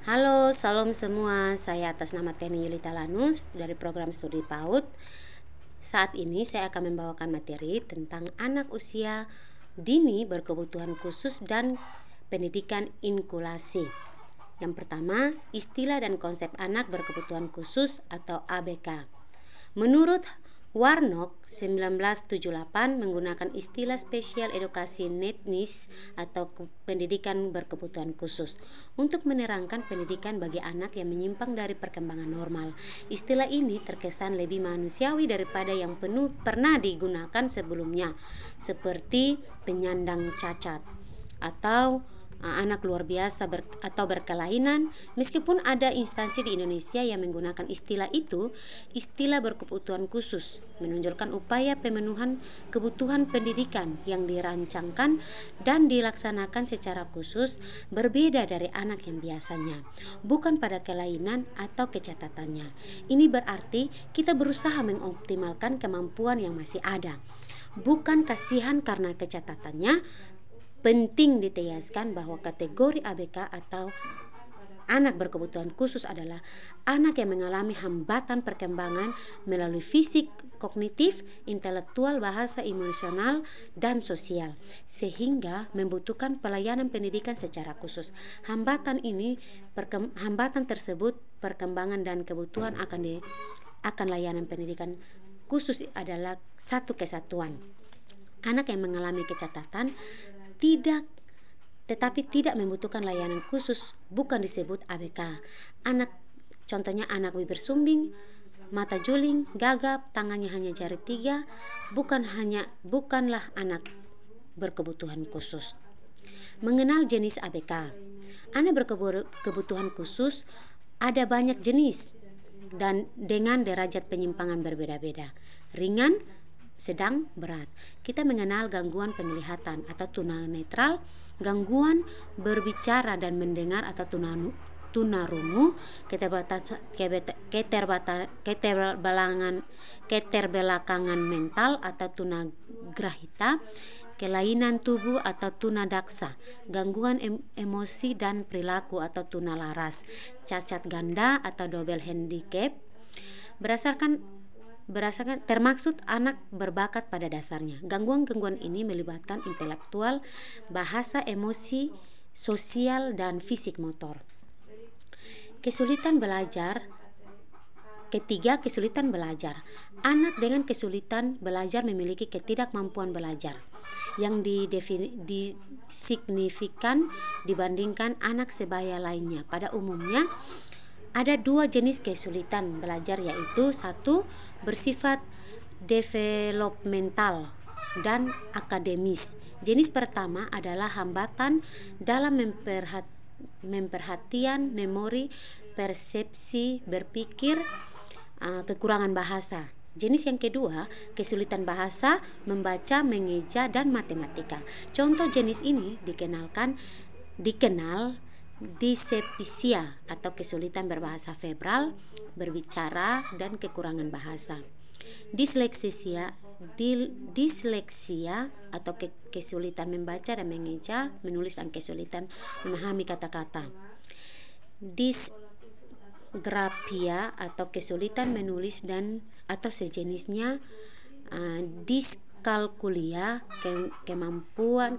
Halo, salam semua. Saya atas nama Teni Yulita Lanus dari program studi PAUD. Saat ini saya akan membawakan materi tentang anak usia dini berkebutuhan khusus dan pendidikan inkulasi. Yang pertama, istilah dan konsep anak berkebutuhan khusus atau ABK. Menurut Warnock 1978 menggunakan istilah spesial edukasi netnis atau pendidikan berkebutuhan khusus untuk menerangkan pendidikan bagi anak yang menyimpang dari perkembangan normal. Istilah ini terkesan lebih manusiawi daripada yang pernah digunakan sebelumnya, seperti penyandang cacat atau anak luar biasa atau berkelainan. Meskipun ada instansi di Indonesia yang menggunakan istilah itu, istilah berkebutuhan khusus menunjukkan upaya pemenuhan kebutuhan pendidikan yang dirancangkan dan dilaksanakan secara khusus, berbeda dari anak yang biasanya, bukan pada kelainan atau kecatatannya. Ini berarti kita berusaha mengoptimalkan kemampuan yang masih ada, bukan kasihan karena kecatatannya. Penting ditegaskan bahwa kategori ABK atau anak berkebutuhan khusus adalah anak yang mengalami hambatan perkembangan melalui fisik, kognitif, intelektual, bahasa, emosional, dan sosial, sehingga membutuhkan pelayanan pendidikan secara khusus. Hambatan tersebut perkembangan dan kebutuhan akan layanan pendidikan khusus adalah satu kesatuan. Anak yang mengalami kecacatan tetapi tidak membutuhkan layanan khusus bukan disebut ABK. Contohnya anak bibir sumbing, mata juling, gagap, tangannya hanya jari 3, bukanlah anak berkebutuhan khusus. Mengenal jenis ABK. Anak berkebutuhan khusus ada banyak jenis dan dengan derajat penyimpangan berbeda-beda. Ringan, sedang, berat. Kita mengenal gangguan penglihatan atau tunanetra, gangguan berbicara dan mendengar atau tunarungu, keterbelakangan mental atau tunagrahita, kelainan tubuh atau tunadaksa, gangguan emosi dan perilaku atau tunalaras, cacat ganda atau double handicap. Termaksud anak berbakat pada dasarnya. Gangguan-gangguan ini melibatkan intelektual, bahasa, emosi, sosial, dan fisik motor. Kesulitan belajar. Ketiga, kesulitan belajar. Anak dengan kesulitan belajar memiliki ketidakmampuan belajar yang disignifikan dibandingkan anak sebaya lainnya. Pada umumnya ada dua jenis kesulitan belajar, yaitu satu, bersifat developmental dan akademis. Jenis pertama adalah hambatan dalam memperhatian, memori, persepsi, berpikir, kekurangan bahasa. Jenis yang kedua, kesulitan bahasa, membaca, mengeja, dan matematika. Contoh jenis ini dikenal dyspepsia atau kesulitan berbahasa verbal, berbicara, dan kekurangan bahasa. Disleksia atau kesulitan membaca dan mengeja, menulis, dan kesulitan memahami kata-kata. Disgrafia atau kesulitan menulis dan atau sejenisnya. Diskalkulia,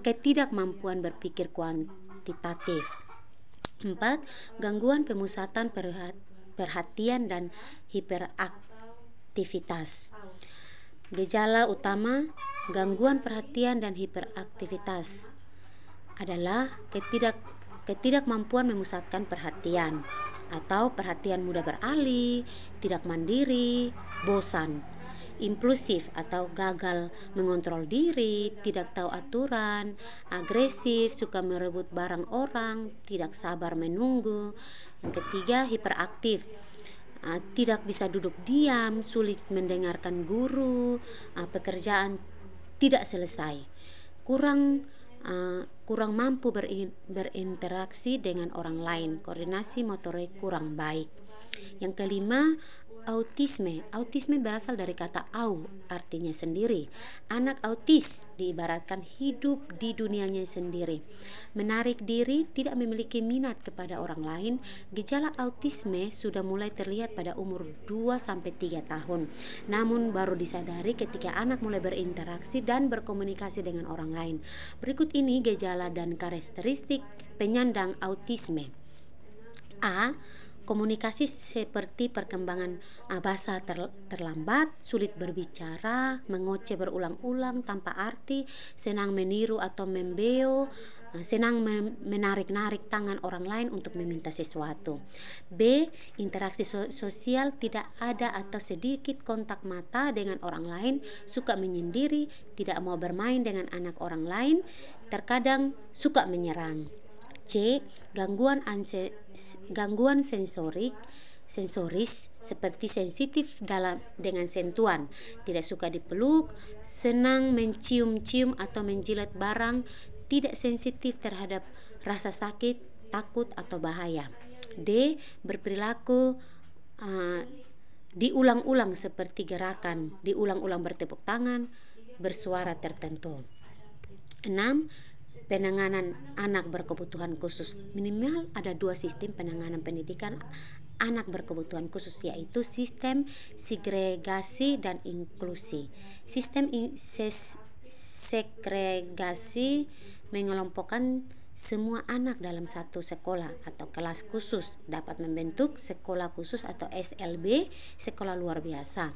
ketidakmampuan berpikir kuantitatif. 4. Gangguan pemusatan perhatian dan hiperaktivitas. Gejala utama gangguan perhatian dan hiperaktivitas adalah ketidakmampuan memusatkan perhatian atau perhatian mudah beralih, tidak mandiri, bosan, impulsif atau gagal mengontrol diri, tidak tahu aturan, agresif, suka merebut barang orang, tidak sabar menunggu. Yang ketiga, hiperaktif, tidak bisa duduk diam, sulit mendengarkan guru, pekerjaan tidak selesai, kurang mampu berinteraksi dengan orang lain, koordinasi motorik kurang baik. Yang kelima, autisme. Autisme berasal dari kata au, artinya sendiri. Anak autis diibaratkan hidup di dunianya sendiri, menarik diri, tidak memiliki minat kepada orang lain. Gejala autisme sudah mulai terlihat pada umur 2-3 tahun, namun baru disadari ketika anak mulai berinteraksi dan berkomunikasi dengan orang lain. Berikut ini gejala dan karakteristik penyandang autisme. A. Komunikasi seperti perkembangan bahasa terlambat, sulit berbicara, mengoceh berulang-ulang tanpa arti, senang meniru atau membeo, senang menarik-narik tangan orang lain untuk meminta sesuatu. B. Interaksi sosial tidak ada atau sedikit kontak mata dengan orang lain, suka menyendiri, tidak mau bermain dengan anak orang lain, terkadang suka menyerang. C. Gangguan sensoris seperti sensitif dengan sentuhan, tidak suka dipeluk, senang mencium-cium atau menjilat barang, tidak sensitif terhadap rasa sakit, takut atau bahaya. D. Berperilaku diulang-ulang seperti gerakan, diulang-ulang bertepuk tangan, bersuara tertentu. 6. Penanganan anak berkebutuhan khusus. Minimal ada 2 sistem penanganan pendidikan anak berkebutuhan khusus, yaitu sistem segregasi dan inklusi. Sistem segregasi mengelompokkan semua anak dalam satu sekolah atau kelas khusus, dapat membentuk sekolah khusus atau SLB, sekolah luar biasa.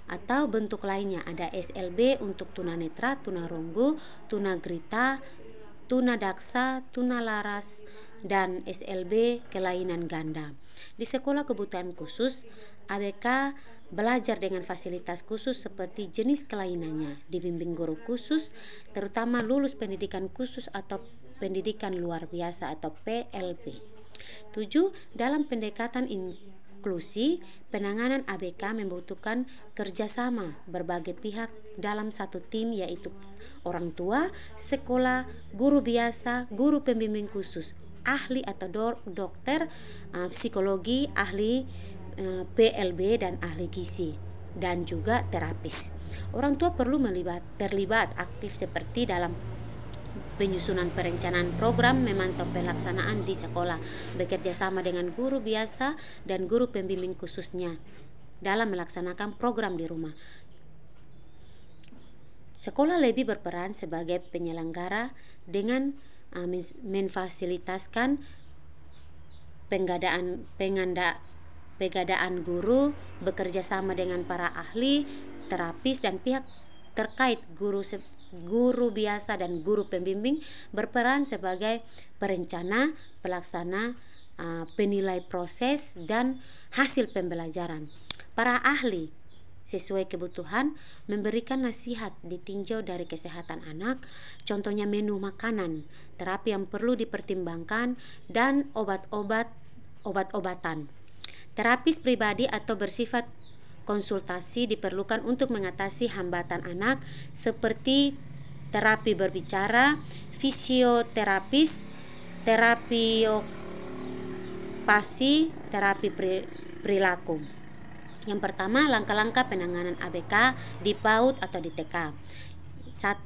Atau bentuk lainnya ada SLB untuk tunanetra, tunarunggu, tunagrita, tunadaksa, tunalaras, dan SLB kelainan ganda. Di sekolah kebutuhan khusus, ABK belajar dengan fasilitas khusus seperti jenis kelainannya, dibimbing guru khusus, terutama lulus pendidikan khusus atau pendidikan luar biasa atau PLB. 7. Dalam pendekatan inklusi, penanganan ABK membutuhkan kerjasama berbagai pihak dalam satu tim, yaitu orang tua, sekolah, guru biasa, guru pembimbing khusus, ahli atau dokter, psikologi, ahli PLB dan ahli gizi, dan juga terapis. Orang tua perlu terlibat aktif seperti dalam penyusunan perencanaan program, memantau pelaksanaan di sekolah, bekerja sama dengan guru biasa dan guru pembimbing khususnya dalam melaksanakan program di rumah. Sekolah lebih berperan sebagai penyelenggara dengan memfasilitaskan pengadaan guru, bekerja sama dengan para ahli, terapis dan pihak terkait. Guru biasa dan guru pembimbing berperan sebagai perencana, pelaksana, penilai proses dan hasil pembelajaran. Para ahli sesuai kebutuhan memberikan nasihat ditinjau dari kesehatan anak, contohnya menu makanan, terapi yang perlu dipertimbangkan, dan obat-obatan. Terapis pribadi atau bersifat konsultasi diperlukan untuk mengatasi hambatan anak seperti terapi berbicara, fisioterapis, terapi okupasi, terapi perilaku. Yang pertama, langkah-langkah penanganan ABK di PAUD atau di TK. 1.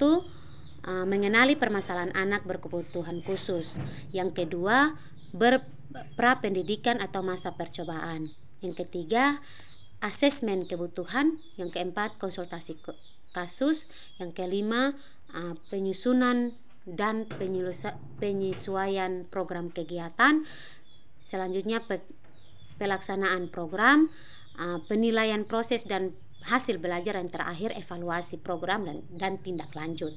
Mengenali permasalahan anak berkebutuhan khusus. Yang kedua, prapendidikan atau masa percobaan. Yang ketiga, asesmen kebutuhan. Yang keempat, konsultasi kasus. Yang kelima, penyusunan dan penyesuaian program kegiatan. Selanjutnya, pelaksanaan program, penilaian proses dan hasil belajar, yang terakhir evaluasi program dan tindak lanjut.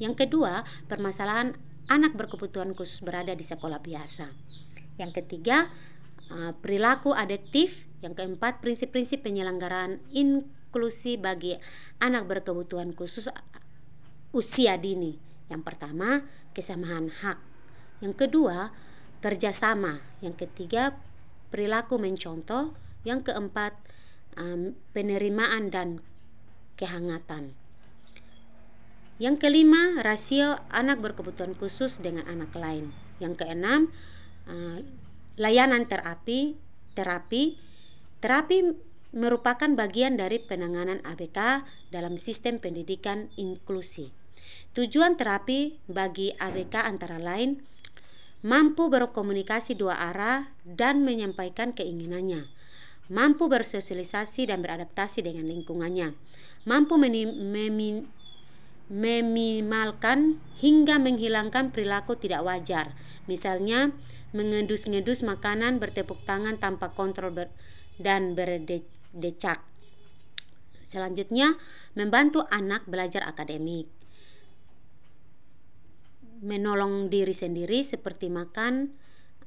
Yang kedua, permasalahan anak berkebutuhan khusus berada di sekolah biasa. Yang ketiga, perilaku adaptif. Yang keempat, prinsip-prinsip penyelenggaraan inklusi bagi anak berkebutuhan khusus usia dini. Yang pertama, kesamaan hak. Yang kedua, kerjasama. Yang ketiga, perilaku mencontoh. Yang keempat, penerimaan dan kehangatan. Yang kelima, rasio anak berkebutuhan khusus dengan anak lain. Yang keenam, layanan terapi merupakan bagian dari penanganan ABK dalam sistem pendidikan inklusi. Tujuan terapi bagi ABK antara lain mampu berkomunikasi dua arah dan menyampaikan keinginannya, mampu bersosialisasi dan beradaptasi dengan lingkungannya, mampu meminimalkan hingga menghilangkan perilaku tidak wajar, misalnya mengendus-ngedus makanan, bertepuk tangan tanpa kontrol dan berdecak. Selanjutnya, membantu anak belajar akademik, menolong diri sendiri seperti makan,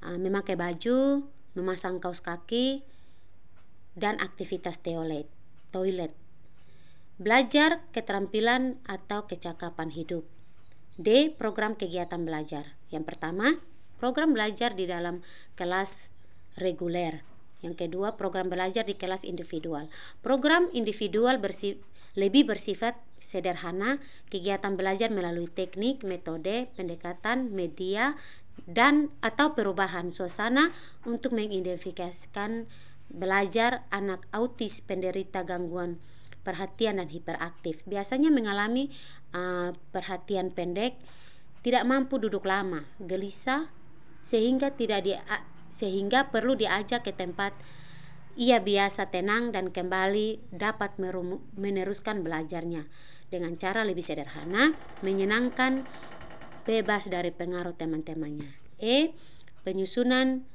memakai baju, memasang kaos kaki, dan aktivitas toilet. Belajar keterampilan atau kecakapan hidup. D. Program kegiatan belajar. Yang pertama, program belajar di dalam kelas reguler. Yang kedua, program belajar di kelas individual. Program individual lebih bersifat sederhana, kegiatan belajar melalui teknik, metode, pendekatan, media, dan atau perubahan suasana untuk mengidentifikasikan belajar anak autis penderita gangguan perhatian dan hiperaktif. Biasanya mengalami perhatian pendek, tidak mampu duduk lama, gelisah, sehingga perlu diajak ke tempat ia biasa tenang dan kembali dapat meneruskan belajarnya dengan cara lebih sederhana, menyenangkan, bebas dari pengaruh teman-temannya. E. Penyusunan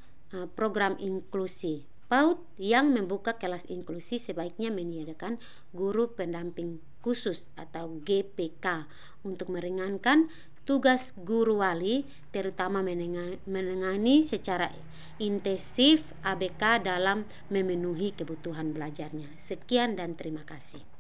program inklusi. PAUD yang membuka kelas inklusi sebaiknya menyediakan guru pendamping khusus atau GPK untuk meringankan tugas guru wali, terutama menangani secara intensif ABK dalam memenuhi kebutuhan belajarnya. Sekian dan terima kasih.